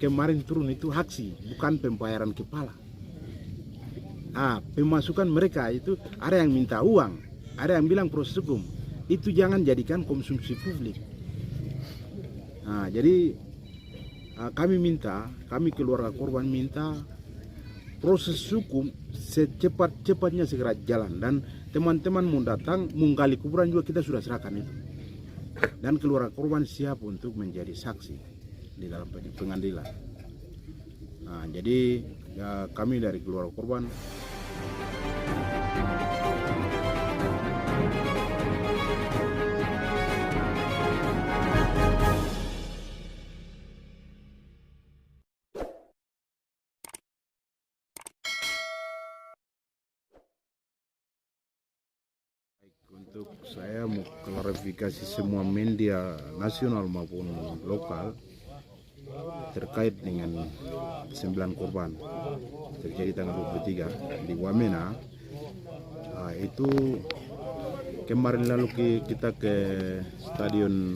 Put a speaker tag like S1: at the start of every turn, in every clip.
S1: kemarin turun itu aksi, bukan pembayaran kepala. Pemasukan mereka itu ada yang minta uang, ada yang bilang proses hukum. Itu jangan jadikan konsumsi publik. Jadi kami keluarga korban minta proses hukum secepat-cepatnya segera jalan, dan teman-teman mau datang menggali kuburan juga kita sudah serahkan itu, dan keluarga korban siap untuk menjadi saksi di dalam pengadilan. Jadi kami dari keluarga korban untuk saya mau klarifikasi semua media nasional maupun lokal terkait dengan 9 korban terjadi tanggal 23 di Wamena. Itu kemarin lalu kita ke stadion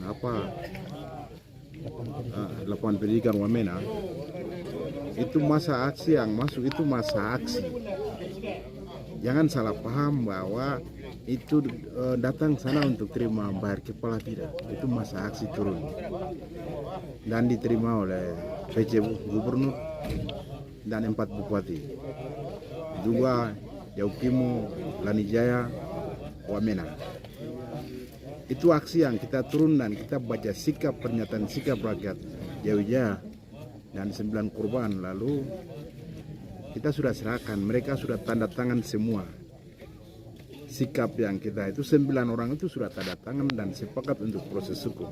S1: lapangan pendidikan Wamena. Itu masa aksi yang masuk itu masa aksi. Jangan salah paham bahwa itu datang sana untuk terima bayar kepala, tidak. Itu masa aksi turun dan diterima oleh PC Gubernur dan 4 bupati, 2 Yaukimo, Lanijaya, Wamena. Itu aksi yang kita turun dan kita baca pernyataan sikap rakyat Jawijaya dan 9 korban. Lalu kita sudah serahkan, mereka sudah tanda tangan semua. Sikap yang kita itu 9 orang itu sudah tanda tangan dan sepakat untuk proses hukum.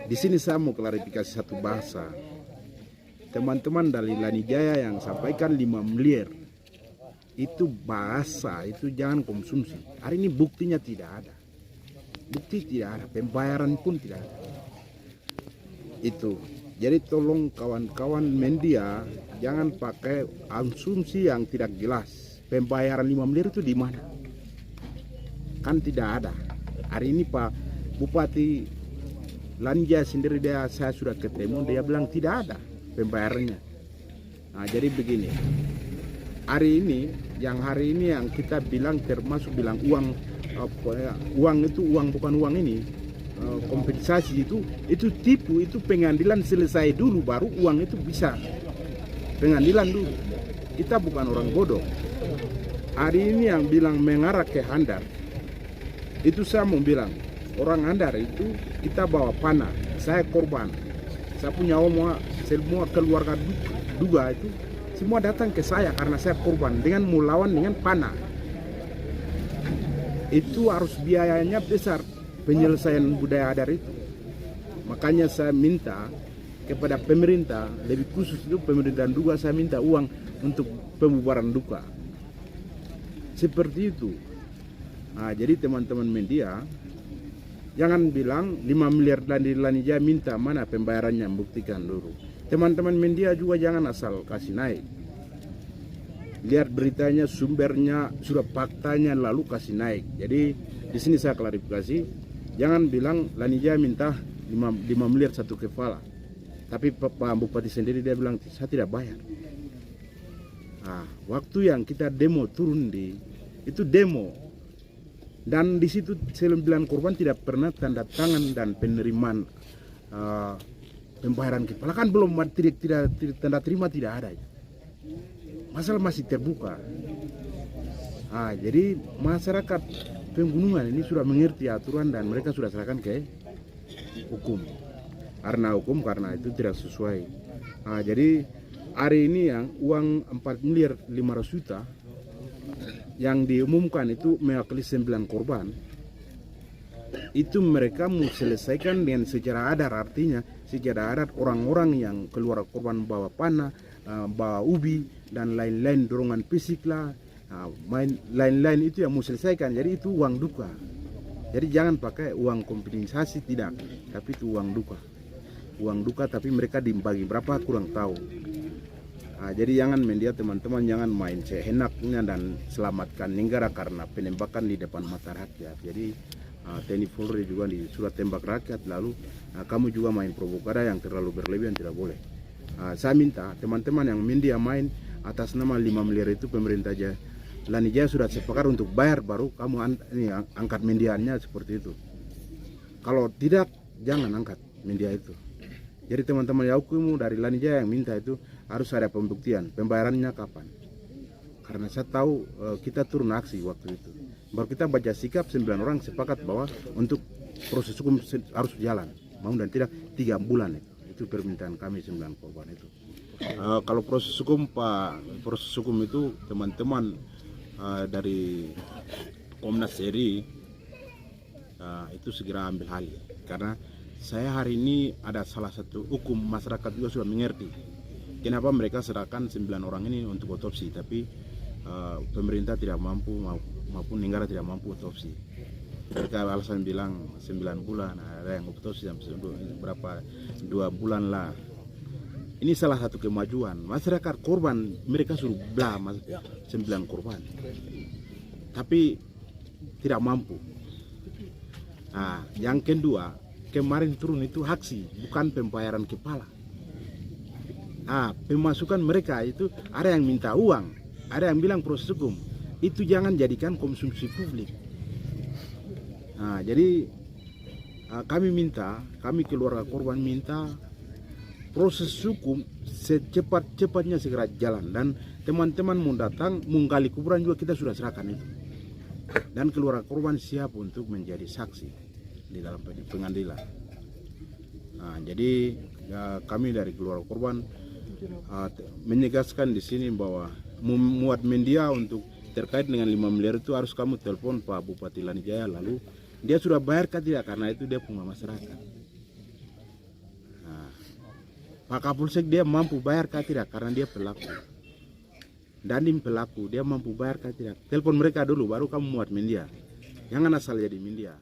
S1: Di sini saya mau klarifikasi satu bahasa. Teman-teman dari Lanijaya yang sampaikan 5 miliar itu bahasa, itu jangan konsumsi. Hari ini buktinya tidak ada. Bukti tidak ada, pembayaran pun tidak ada. Itu. Jadi tolong kawan-kawan media jangan pakai asumsi yang tidak jelas. Pembayaran 5 miliar itu di mana? Kan tidak ada. Hari ini Pak Bupati Lanijaya sendiri saya sudah ketemu, dia bilang tidak ada pembayarannya. Jadi begini. Hari ini yang kita bilang termasuk bilang uang itu uang bukan uang ini. Kompensasi itu tipu, itu pengadilan selesai dulu baru uang itu bisa. Pengadilan dulu. Kita bukan orang bodoh. Hari ini yang bilang mengarah ke Handar, itu saya mau bilang orang Handar itu kita bawa panah. Saya korban, saya punya semua keluarga duga itu semua datang ke saya karena saya korban dengan melawan dengan panah. Itu harus biayanya besar penyelesaian budaya Handar itu. Makanya saya minta kepada pemerintah, lebih khusus itu pemerintahan duga, saya minta uang untuk pembubaran duka. Seperti itu. Jadi teman-teman media jangan bilang 5 miliar dari Lanijaya minta mana pembayarannya, buktikan dulu. Teman-teman media juga jangan asal kasih naik. Lihat beritanya, sumbernya, sudah faktanya lalu kasih naik. Jadi di sini saya klarifikasi, jangan bilang Lanijaya minta 5 miliar satu kepala. Tapi Pak Bupati sendiri dia bilang saya tidak bayar. Waktu yang kita demo turun itu demo, dan di situ 9 korban tidak pernah tanda tangan dan penerimaan pembayaran kepala, kan belum tidak tanda terima, tidak ada. Masalah masih terbuka. Jadi masyarakat Pegunungan ini sudah mengerti aturan dan mereka sudah serahkan ke hukum. Karena itu tidak sesuai. Jadi hari ini yang uang 4 miliar 500 juta yang diumumkan itu mewakili 9 korban, itu mereka mau selesaikan dengan secara adat. Artinya secara adat orang-orang yang keluar korban bawa panah, bawa ubi dan lain-lain, dorongan fisik lah, lain-lain itu yang mau selesaikan. Jadi itu uang duka. Jadi jangan pakai uang kompensasi, tidak, tapi itu uang duka. Uang duka tapi mereka dibagi berapa kurang tahu. Jadi jangan media teman-teman jangan main seenaknya dan selamatkan negara karena penembakan di depan mata rakyat. Jadi TNI Polri juga sudah tembak rakyat, lalu kamu juga main propaganda yang terlalu berlebihan, tidak boleh. Saya minta teman-teman yang media main atas nama 5 miliar itu pemerintah Lanijaya sudah sepakat untuk bayar, baru kamu angkat medianya seperti itu. Kalau tidak, jangan angkat media itu. Jadi teman-teman Yakumu dari Lanijaya yang minta itu harus ada pembuktian, pembayarannya kapan. Karena saya tahu kita turun aksi waktu itu. Baru kita baca sikap 9 orang sepakat bahwa untuk proses hukum harus jalan. Mau dan tidak 3 bulan itu. Itu permintaan kami 9 korban itu. Kalau proses hukum proses hukum itu teman-teman dari Komnas RI itu segera ambil alih. Karena saya hari ini ada salah satu hukum masyarakat juga sudah mengerti kenapa mereka serahkan 9 orang ini untuk otopsi, tapi pemerintah tidak mampu maupun negara tidak mampu otopsi. Mereka alasan bilang 9 bulan, ada yang otopsi berapa 2 bulan lah. Ini salah satu kemajuan masyarakat korban, mereka suruh belah 9 korban, tapi tidak mampu. Nah, yang kedua, kemarin turun itu aksi, bukan pembayaran kepala. Pemasukan mereka itu ada yang minta uang, ada yang bilang proses hukum. Itu jangan jadikan konsumsi publik. Jadi kami keluarga korban minta proses hukum secepat-cepatnya segera jalan, dan teman-teman mau datang menggali kuburan juga kita sudah serahkan itu, dan keluarga korban siap untuk menjadi saksi di dalam pengadilan. Jadi kami dari keluarga korban menegaskan di sini bahwa memuat media untuk terkait dengan 5 miliar itu harus kamu telepon Pak Bupati Lanijaya, lalu dia sudah bayar kah tidak, karena itu dia punya masyarakat. Pak Kapolsek dia mampu bayar kah tidak, karena dia pelaku. Dandim pelaku, dia mampu bayar kah tidak. Telepon mereka dulu, baru kamu muat media. Jangan asal jadi media.